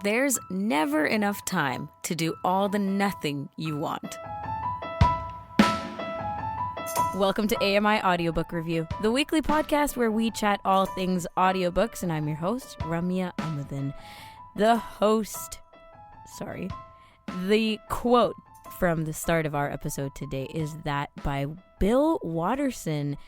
There's never enough time to do all the nothing you want. Welcome to AMI Audiobook Review, the weekly podcast where we chat all things audiobooks, and I'm your host, Ramya Amuddin. The quote from the start of our episode today is that by Bill Watterson.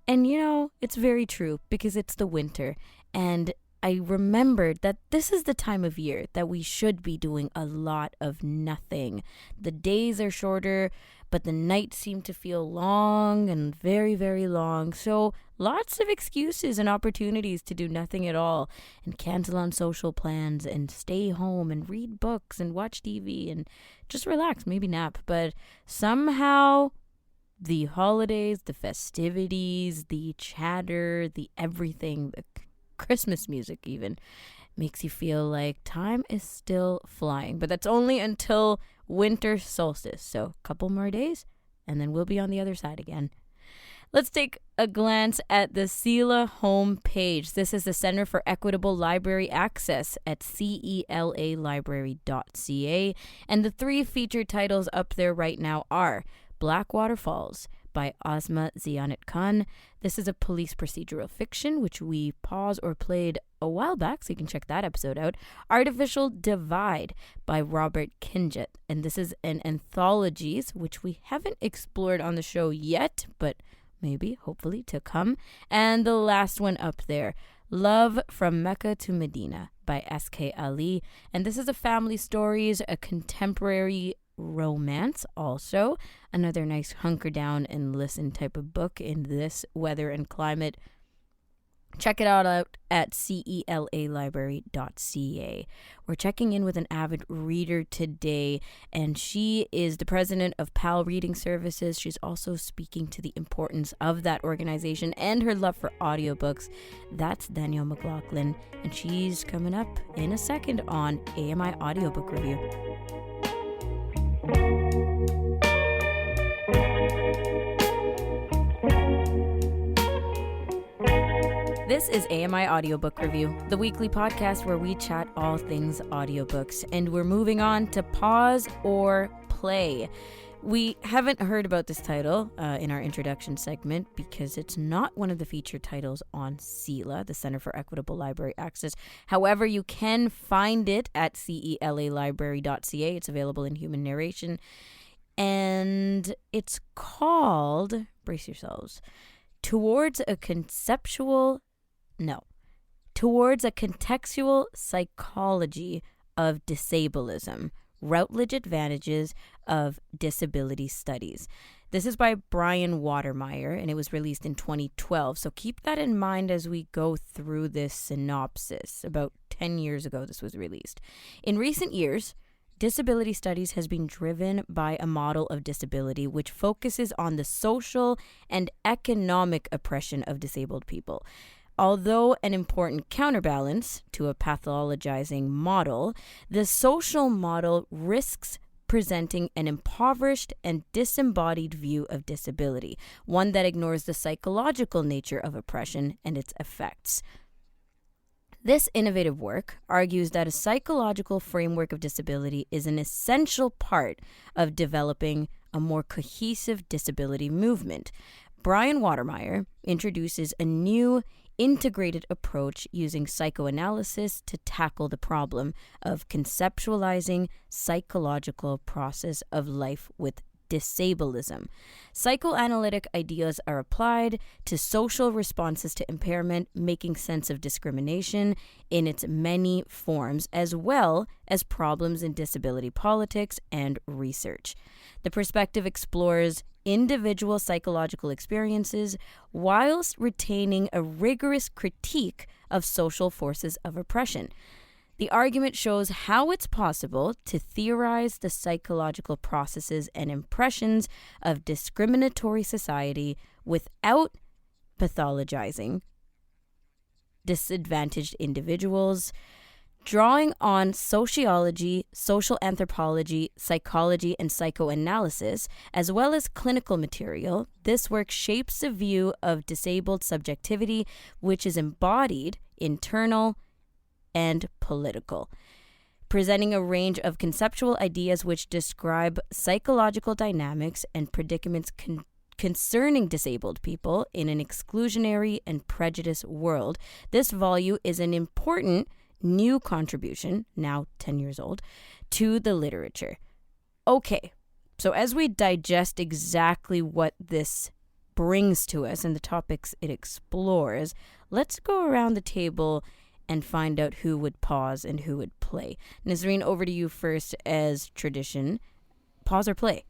And you know, it's very true because it's the winter, and I remembered that this is the time of year that we should be doing a lot of nothing. The days are shorter, but the nights seem to feel long and very, very long. So lots of excuses and opportunities to do nothing at all and cancel on social plans and stay home and read books and watch TV and just relax, maybe nap. But somehow the holidays, the festivities, the chatter, the everything, the Christmas music even, makes you feel like time is still flying. But that's only until winter solstice. So a couple more days and then we'll be on the other side again. Let's take a glance at the CELA homepage. This is the Center for Equitable Library Access at celalibrary.ca. And the three featured titles up there right now are Blackwater Falls by Asma Zianet Khan. This is a police procedural fiction, which we paused or played a while back, so you can check that episode out. Artificial Divide by Robert Kinjet. And this is an anthology, which we haven't explored on the show yet, but maybe, hopefully, to come. And the last one up there, Love from Mecca to Medina by S.K. Ali. And this is a family stories, a contemporary romance also. Another nice hunker down and listen type of book in this weather and climate. Check it out at celalibrary.ca. We're checking in with an avid reader today, and she is the president of PAL Reading Services. She's also speaking to the importance of that organization and her love for audiobooks. That's Danielle McLaughlin, and she's coming up in a second on AMI Audiobook Review. This is AMI Audiobook Review, the weekly podcast where we chat all things audiobooks, and we're moving on to Pause or Play. We haven't heard about this title in our introduction segment because it's not one of the featured titles on CELA, the Center for Equitable Library Access. However, you can find it at celalibrary.ca. It's available in human narration. And it's called, brace yourselves, Towards a Contextual Psychology of Disableism, Routledge Advantages of Disability Studies. This is by Brian Watermeyer, and it was released in 2012. So keep that in mind as we go through this synopsis. About 10 years ago, this was released. In recent years, disability studies has been driven by a model of disability which focuses on the social and economic oppression of disabled people. Although an important counterbalance to a pathologizing model, the social model risks presenting an impoverished and disembodied view of disability, one that ignores the psychological nature of oppression and its effects. This innovative work argues that a psychological framework of disability is an essential part of developing a more cohesive disability movement. Brian Watermeyer introduces a new integrated approach using psychoanalysis to tackle the problem of conceptualizing psychological process of life with disableism. Psychoanalytic ideas are applied to social responses to impairment, making sense of discrimination in its many forms, as well as problems in disability politics and research. The perspective explores individual psychological experiences whilst retaining a rigorous critique of social forces of oppression. The argument shows how it's possible to theorize the psychological processes and impressions of discriminatory society without pathologizing disadvantaged individuals. Drawing on sociology, social anthropology, psychology, and psychoanalysis, as well as clinical material, this work shapes a view of disabled subjectivity which is embodied, internal, and political. presenting a range of conceptual ideas which describe psychological dynamics and predicaments concerning disabled people in an exclusionary and prejudiced world. This volume is an important new contribution, now 10 years old, to the literature. Okay, so as we digest exactly what this brings to us and the topics it explores, let's go around the table and find out who would pause and who would play. Nazreen, over to you first as tradition. Pause or play?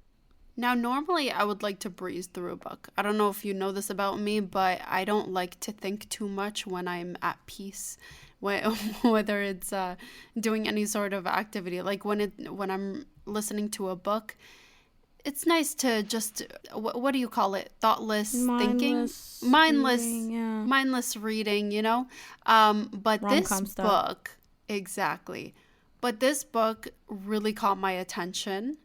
Now, normally I would like to breeze through a book. I don't know if you know this about me, but I don't like to think too much when I'm at peace, whether it's doing any sort of activity. Like when I'm listening to a book, it's nice to just, what do you call it? Thoughtless thinking? Mindless reading, you know? But Rom-com this stuff. book, exactly. But this book really caught my attention.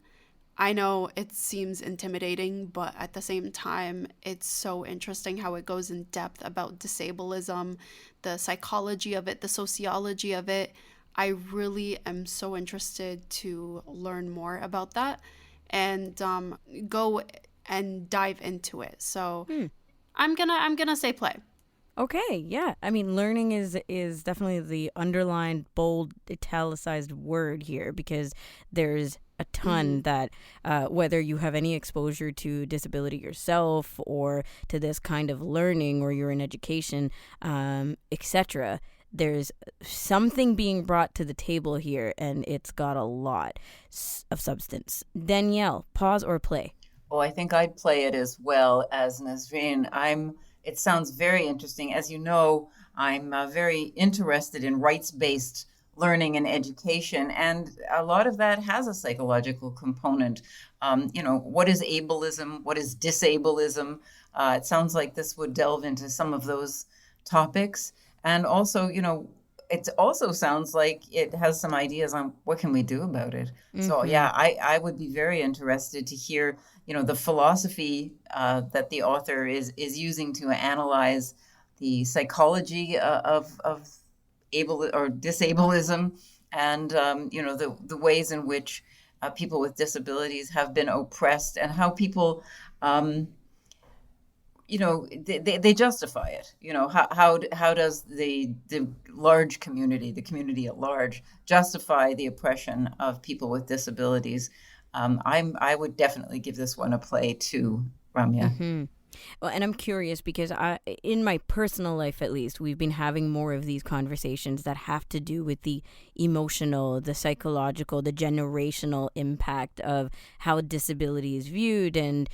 I know it seems intimidating, but at the same time, it's so interesting how it goes in depth about disableism, the psychology of it, the sociology of it. I really am so interested to learn more about that and go and dive into it. So I'm gonna say play. Okay, yeah. I mean, learning is definitely the underlined, bold, italicized word here, because there's a ton that whether you have any exposure to disability yourself or to this kind of learning, or you're in education, etc., there's something being brought to the table here, and it's got a lot of substance. Danielle, pause or play? Oh, I think I'd play it as well as Nazreen. It sounds very interesting. As you know, I'm very interested in rights-based learning and education, and a lot of that has a psychological component. What is ableism? What is disableism? It sounds like this would delve into some of those topics. And also, it also sounds like it has some ideas on what can we do about it. So, yeah, I would be very interested to hear, the philosophy that the author is using to analyze the psychology of able or disableism, and the ways in which people with disabilities have been oppressed, and how people they justify it. How does the large community, the community at large, justify the oppression of people with disabilities? I would definitely give this one a play too, Ramya. Well, and I'm curious because in my personal life, at least, we've been having more of these conversations that have to do with the emotional, the psychological, the generational impact of how disability is viewed, and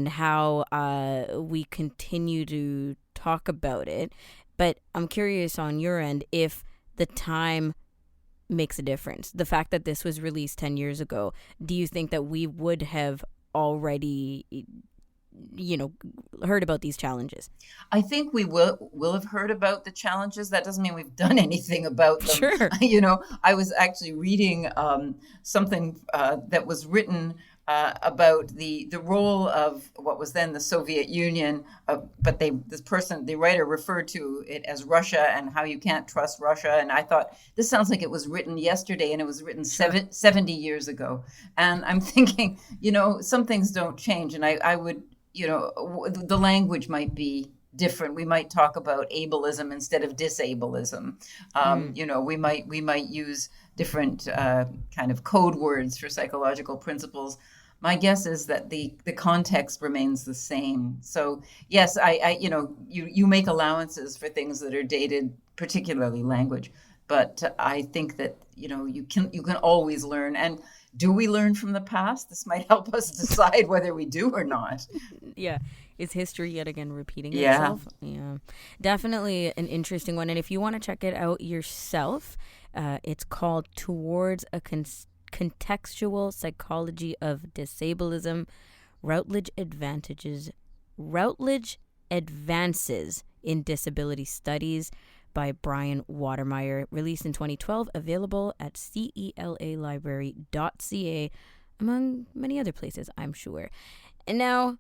how we continue to talk about it. But I'm curious on your end if the time makes a difference. The fact that this was released 10 years ago, do you think that we would have already heard about these challenges? I think we will have heard about the challenges. That doesn't mean we've done anything about them. Sure. I was actually reading something that was written about the role of what was then the Soviet Union, but the writer referred to it as Russia, and how you can't trust Russia. And I thought, this sounds like it was written yesterday, and it was written 70 years ago. And I'm thinking, some things don't change, and I would, the language might be different. We might talk about ableism instead of disableism. We might use different kind of code words for psychological principles. My guess is that the context remains the same. So yes, you make allowances for things that are dated, particularly language. But I think that you can always learn. And do we learn from the past? This might help us decide whether we do or not. Yeah. Is history yet again repeating itself? Yeah. Definitely an interesting one. And if you want to check it out yourself, it's called Towards a Contextual Psychology of Disableism, Routledge Advances in Disability Studies by Brian Watermeyer, released in 2012, available at celalibrary.ca, among many other places, I'm sure. And now,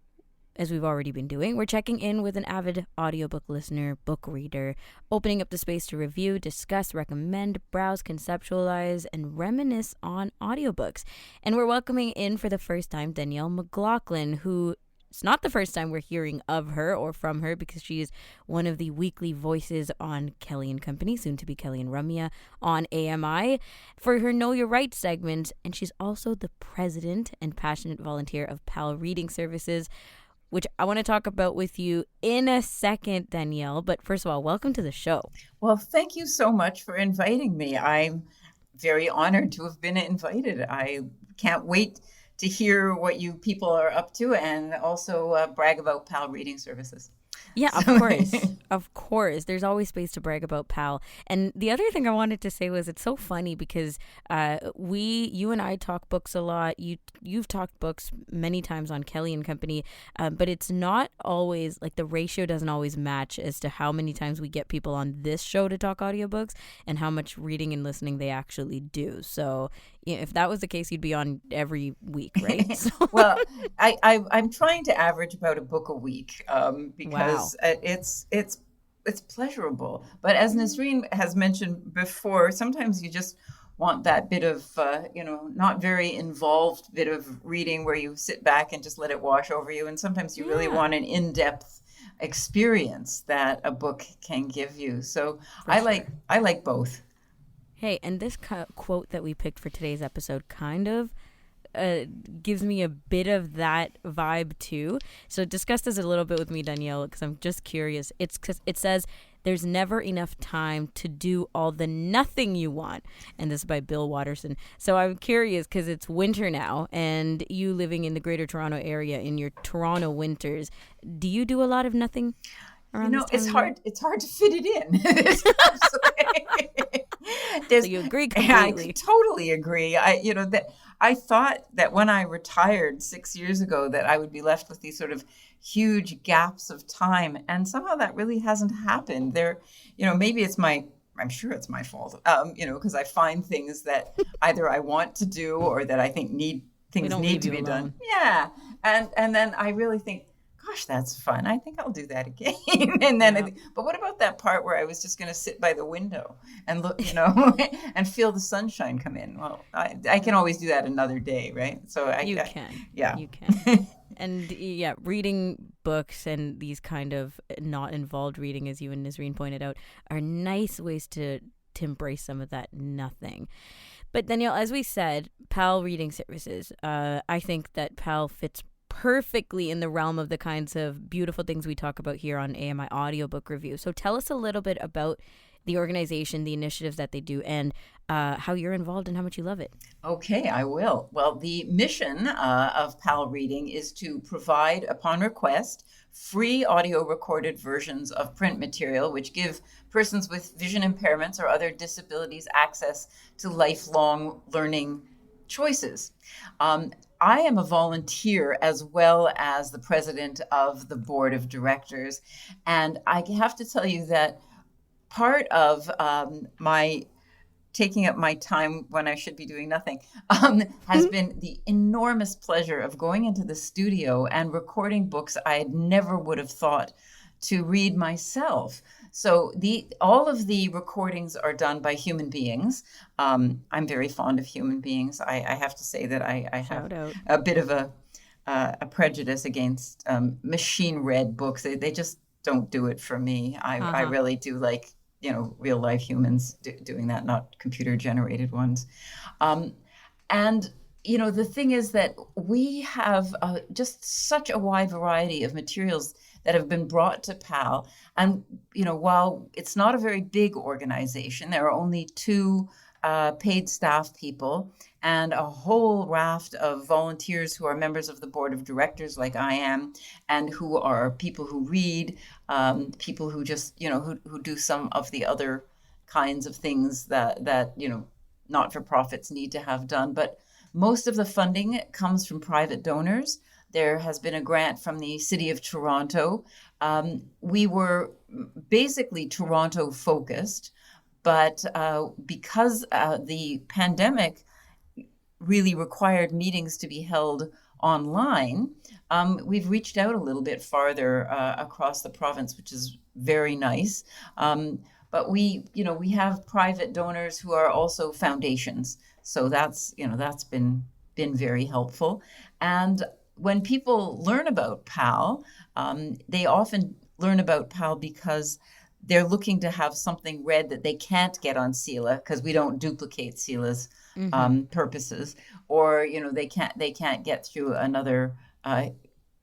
as we've already been doing, we're checking in with an avid audiobook listener, book reader, opening up the space to review, discuss, recommend, browse, conceptualize, and reminisce on audiobooks. And we're welcoming in for the first time Danielle McLaughlin, who it's not the first time we're hearing of her or from her, because she is one of the weekly voices on Kelly and Company, soon to be Kelly and Ramya, on AMI for her Know Your Rights segment. And she's also the president and passionate volunteer of PAL Reading Services, which I want to talk about with you in a second, Danielle. But first of all, welcome to the show. Well, thank you so much for inviting me. I'm very honored to have been invited. I can't wait to hear what you people are up to, and also brag about PAL Reading Services. Yeah, of course. Of course. There's always space to brag about PAL. And the other thing I wanted to say was it's so funny because you and I talk books a lot. You've talked books many times on Kelly and Company, but it's not always, like, the ratio doesn't always match as to how many times we get people on this show to talk audiobooks and how much reading and listening they actually do. So if that was the case, you'd be on every week, right? Well, I'm trying to average about a book a week because it's pleasurable. But as Nasreen has mentioned before, sometimes you just want that bit of, not very involved bit of reading where you sit back and just let it wash over you. And sometimes you really want an in-depth experience that a book can give you. So I like both. Hey, and this quote that we picked for today's episode kind of gives me a bit of that vibe too. So discuss this a little bit with me, Danielle, because I'm just curious. It says, "There's never enough time to do all the nothing you want." And this is by Bill Watterson. So I'm curious because it's winter now, and you living in the Greater Toronto area in your Toronto winters, do you do a lot of nothing around this time it's of hard. It's hard to fit it in. So you agree completely. I totally agree. I thought that when I retired 6 years ago that I would be left with these sort of huge gaps of time, and somehow that really hasn't happened. Maybe I'm sure it's my fault, because I find things that either I want to do or that I think need to be done. Yeah, and then I really think, gosh, that's fun. I think I'll do that again. And then, but what about that part where I was just going to sit by the window and look, and feel the sunshine come in? Well, I can always do that another day, right? So you can. Yeah, you can. And reading books and these kind of not involved reading, as you and Nasreen pointed out, are nice ways to embrace some of that nothing. But Danielle, as we said, PAL Reading Services, I think that PAL fits perfectly in the realm of the kinds of beautiful things we talk about here on AMI Audiobook Review. So tell us a little bit about the organization, the initiatives that they do, and how you're involved and how much you love it. Okay, I will. Well, the mission of PAL Reading is to provide, upon request, free audio recorded versions of print material which give persons with vision impairments or other disabilities access to lifelong learning choices. I am a volunteer as well as the president of the board of directors. And I have to tell you that part of my taking up my time when I should be doing nothing has been the enormous pleasure of going into the studio and recording books I never would have thought to read myself. So all of the recordings are done by human beings. I'm very fond of human beings. I have to say that I have a bit of a prejudice against machine-read books. They just don't do it for me. I really do like real life humans doing that, not computer-generated ones. And the thing is that we have just such a wide variety of materials that have been brought to PAL. And, while it's not a very big organization, there are only 2 paid staff people and a whole raft of volunteers who are members of the board of directors like I am, and who are people who read, people who just, who do some of the other kinds of things that not-for-profits need to have done. But most of the funding comes from private donors. There has been a grant from the City of Toronto. We were basically Toronto focused, but because the pandemic really required meetings to be held online, we've reached out a little bit farther across the province, which is very nice. But we have private donors who are also foundations. So that's been very helpful. And when people learn about PAL, they often learn about PAL because they're looking to have something read that they can't get on CELA because we don't duplicate CELA's purposes, or they can't get through another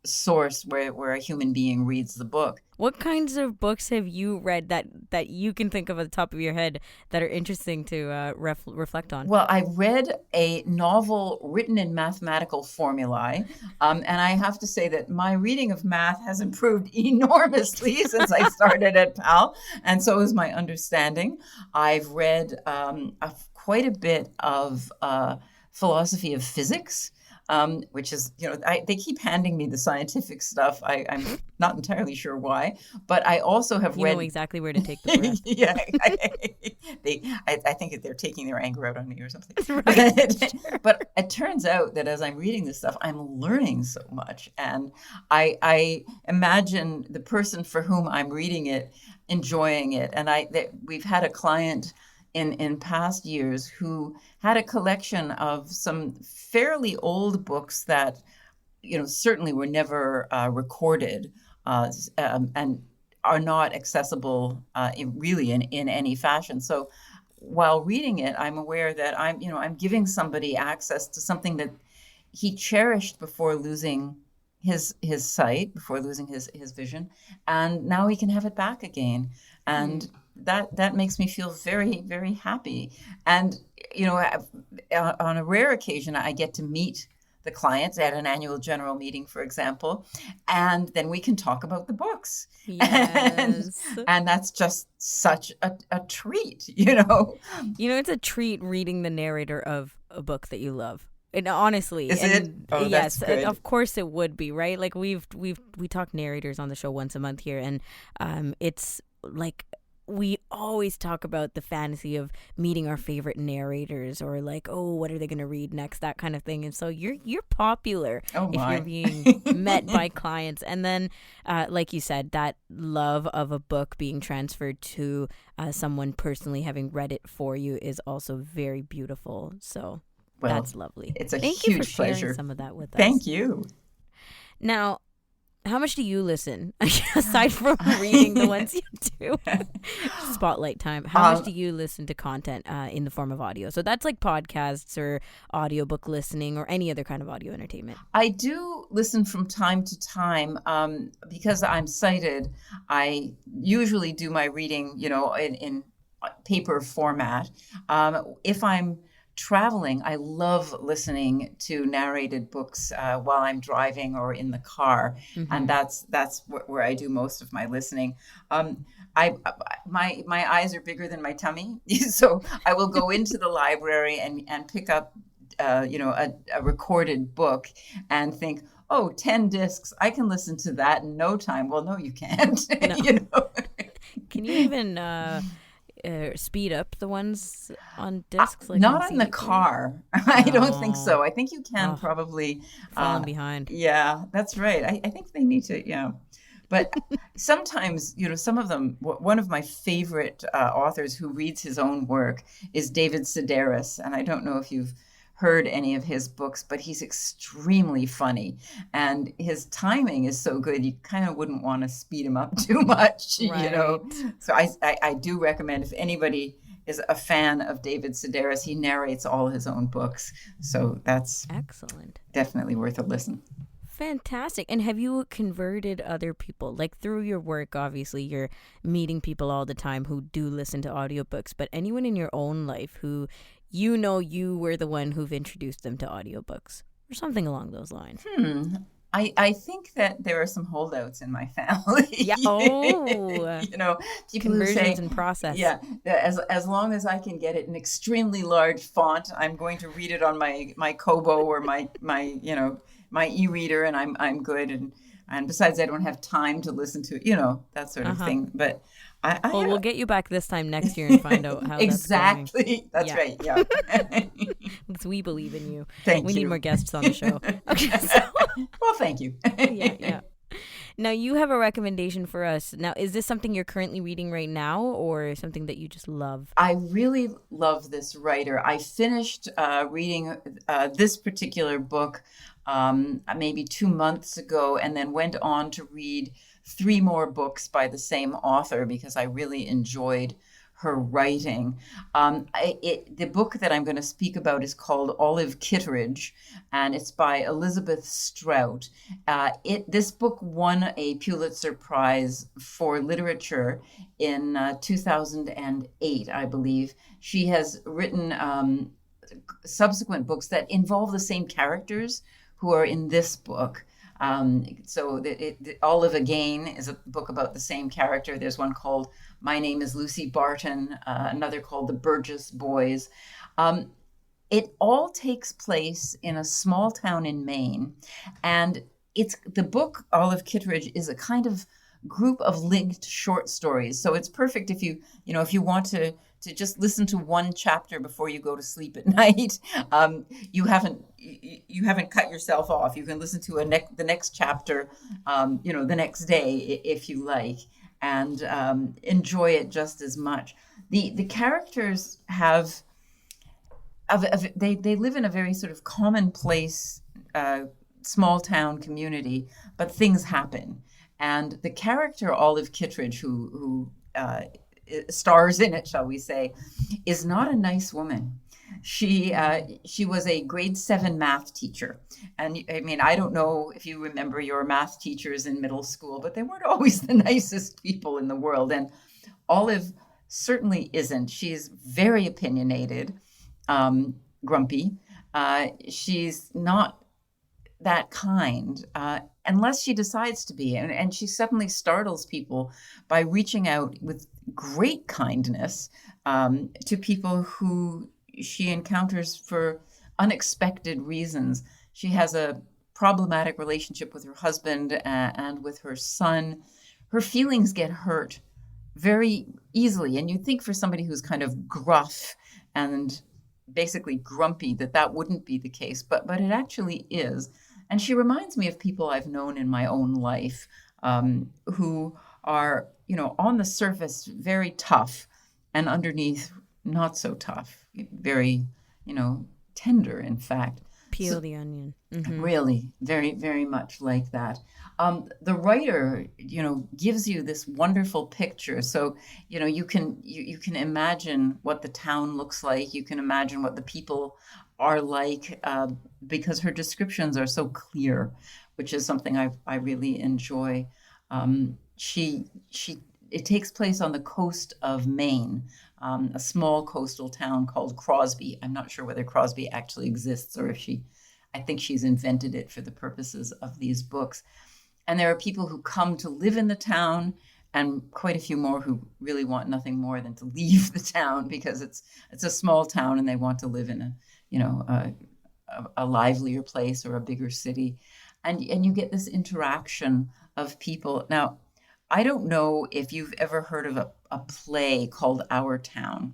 source where a human being reads the book. What kinds of books have you read that you can think of at the top of your head that are interesting to reflect on? Well, I read a novel written in mathematical formulae, and I have to say that my reading of math has improved enormously since I started at PAL, and so is my understanding. I've read quite a bit of philosophy of physics. Which is, they keep handing me the scientific stuff. I'm not entirely sure why, but I also have read. You know exactly where to take the breath. Yeah, I think they're taking their anger out on me or something. Right. But it turns out that as I'm reading this stuff, I'm learning so much, and I imagine the person for whom I'm reading it enjoying it. And we've had a client in past years who had a collection of some fairly old books that, certainly were never recorded and are not accessible really in any fashion. So while reading it, I'm aware that I'm giving somebody access to something that he cherished before losing his sight, before losing his vision, and now he can have it back again. And that makes me feel very, very happy. And, on a rare occasion, I get to meet the clients at an annual general meeting, for example, and then we can talk about the books. Yes. And that's just such a treat, It's a treat reading the narrator of a book that you love. And honestly, is it? Oh, yes, that's good. Of course it would be, right? Like we talk narrators on the show once a month here, and it's like we always talk about the fantasy of meeting our favorite narrators, or like, oh, what are they going to read next, that kind of thing. And so you're popular if you're being met by clients. And then, like you said, that love of a book being transferred to someone personally having read it for you is also very beautiful. So. Well, that's lovely. It's a Thank huge you for sharing pleasure. Some of that with us. Thank you. Now, how much do you listen aside from reading the ones you do? Spotlight time. How much do you listen to content in the form of audio? So that's like podcasts or audiobook listening or any other kind of audio entertainment. I do listen from time to time because I'm sighted. I usually do my reading, in paper format. If I'm traveling, I love listening to narrated books while I'm driving or in the car, and that's where I do most of my listening. My eyes are bigger than my tummy, so I will go into the library and pick up a recorded book and think, 10 discs, I can listen to that in no time. Well, no, you can't. No. Can you even speed up the ones on discs? Like not in the car. I don't think so. I think you can probably falling behind. Yeah, that's right. I think they need to. Yeah, but sometimes some of them. One of my favorite authors who reads his own work is David Sedaris, and I don't know if you've heard any of his books, but he's extremely funny, and his timing is so good you kind of wouldn't want to speed him up too much. Right. So I do recommend, if anybody is a fan of David Sedaris, he narrates all his own books, so that's excellent, definitely worth a listen. Fantastic. And have you converted other people? Like through your work, obviously, you're meeting people all the time who do listen to audiobooks, but anyone in your own life who you were the one who've introduced them to audiobooks or something along those lines? I think that there are some holdouts in my family. Yeah. Oh. People conversions who say, in process. Yeah. As long as I can get it in extremely large font, I'm going to read it on my Kobo or my e-reader, and I'm good. And besides, I don't have time to listen to it, that sort of thing. But Well, we'll get you back this time next year and find out how exactly. That's right. Yeah. Because we believe in you. Thank we you. need more guests on the show. Okay, so. Well, thank you. Yeah. Now, you have a recommendation for us. Now, is this something you're currently reading right now or something that you just love? I really love this writer. I finished reading this particular book maybe 2 months ago, and then went on to read 3 more books by the same author because I really enjoyed her writing. The book that I'm going to speak about is called Olive Kitterdge, and it's by Elizabeth Strout. This book won a Pulitzer Prize for literature in 2008, I believe. She has written subsequent books that involve the same characters who are in this book. Olive Again is a book about the same character. There's one called My Name is Lucy Barton, another called The Burgess Boys. It all takes place in a small town in Maine. And the book, Olive Kitterdge, is a kind of group of linked short stories. So it's perfect if you want to just listen to one chapter before you go to sleep at night. You haven't cut yourself off. You can listen to the next chapter, the next day if you like, and enjoy it just as much. The characters they live in a very sort of commonplace small town community, but things happen. And the character Olive Kitterdge, who stars in it, shall we say, is not a nice woman. She was a grade 7 math teacher. And I mean, I don't know if you remember your math teachers in middle school, but they weren't always the nicest people in the world. And Olive certainly isn't. She's very opinionated, grumpy. She's not that kind, unless she decides to be. And she suddenly startles people by reaching out with great kindness to people who she encounters for unexpected reasons. She has a problematic relationship with her husband and with her son. Her feelings get hurt very easily. And you'd think for somebody who's kind of gruff and basically grumpy that wouldn't be the case, but it actually is. And she reminds me of people I've known in my own life who are, on the surface very tough and underneath not so tough, very, tender, in fact. Peel the onion. Mm-hmm. Really, very, very much like that. The writer, gives you this wonderful picture. So, you can imagine what the town looks like. You can imagine what the people are like because her descriptions are so clear, which is something I really enjoy. It takes place on the coast of Maine, a small coastal town called Crosby. I'm not sure whether Crosby actually exists or if I think she's invented it for the purposes of these books. And there are people who come to live in the town and quite a few more who really want nothing more than to leave the town because it's a small town and they want to live in a livelier place or a bigger city. And you get this interaction of people. Now, I don't know if you've ever heard of a play called Our Town.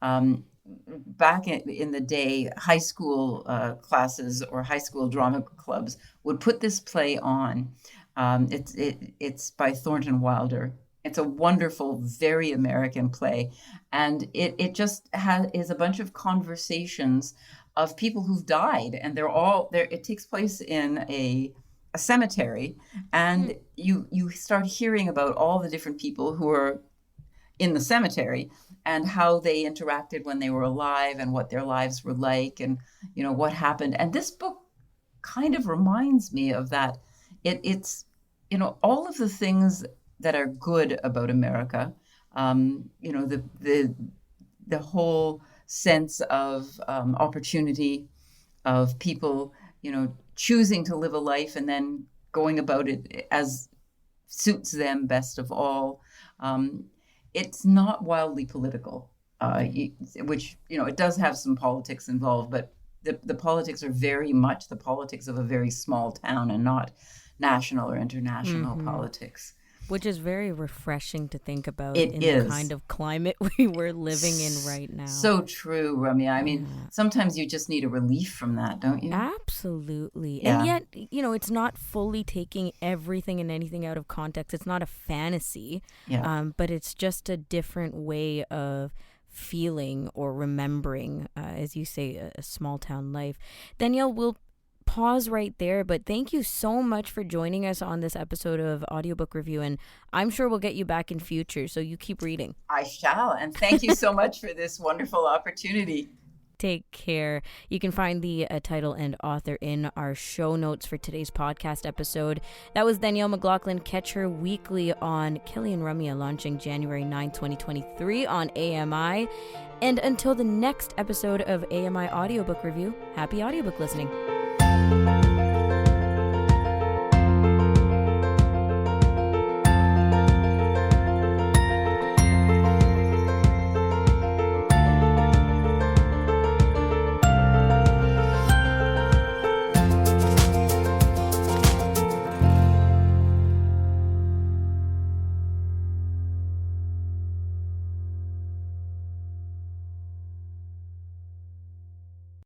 Back in the day, high school classes or high school drama clubs would put this play on. It's by Thornton Wilder. It's a wonderful, very American play. And it just is a bunch of conversations of people who've died. And they're all there. It takes place in a cemetery. And you start hearing about all the different people who are in the cemetery and how they interacted when they were alive and what their lives were like and, what happened. And this book kind of reminds me of that. It's all of the things that are good about America, the whole sense of opportunity, of people, choosing to live a life and then going about it as suits them best of all. It's not wildly political, which, it does have some politics involved, but the politics are very much the politics of a very small town and not national or international politics. Which is very refreshing to think about It in is. the kind of climate we were living in right now. So true, Ramya. I mean, sometimes you just need a relief from that, don't you? Absolutely. Yeah. And yet, it's not fully taking everything and anything out of context. It's not a fantasy, but it's just a different way of feeling or remembering, as you say, a small town life. Danielle, we'll pause right there, but thank you so much for joining us on this episode of Audiobook Review, and I'm sure we'll get you back in future, so you keep reading. I shall, and thank you so much for this wonderful opportunity. Take care. You can find the title and author in our show notes for today's podcast episode. That was Danielle McLaughlin. Catch her weekly on Kelly and Ramya, launching January 9, 2023 on AMI. And until the next episode of AMI Audiobook Review, happy audiobook listening.